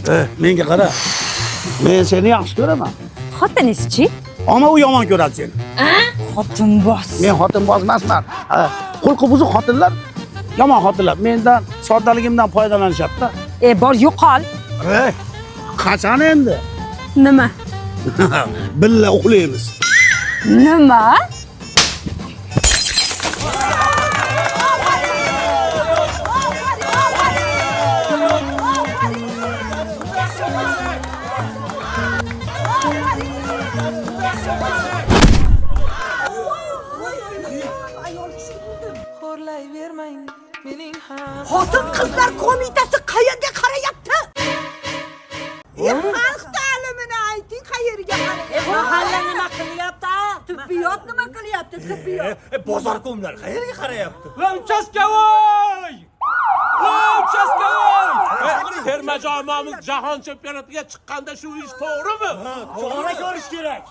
Menga qara. Men seni yaxshi ko'raman. Xotiningiz-chi? Ammo u yomon ko'radi seni. Xotinboz. Men xotinboz emasman. Xulqi buzuq xotinlar yomon xotinlar. Mendan soddaligimdan foydalanishadi-da. Bor yo'qol. Qachon endi? Nima? Billa uxlaymiz. Nima? Xotin qizlar qo'mitasi qayerga qarayapti? Xalq ta'limini ayting, qayerga qarayapti? Mahalla nima qilyapti? Tibbiyot nima qilyapti? Tibbiyot. Bozor ko'mlar qayerga qarayapti? Va uchastkovoy! Va uchastkovoy! Terma jamoamiz jahon chempionatiga chiqqanda shu ish to'g'rimi? To'g'ri ko'rish kerak.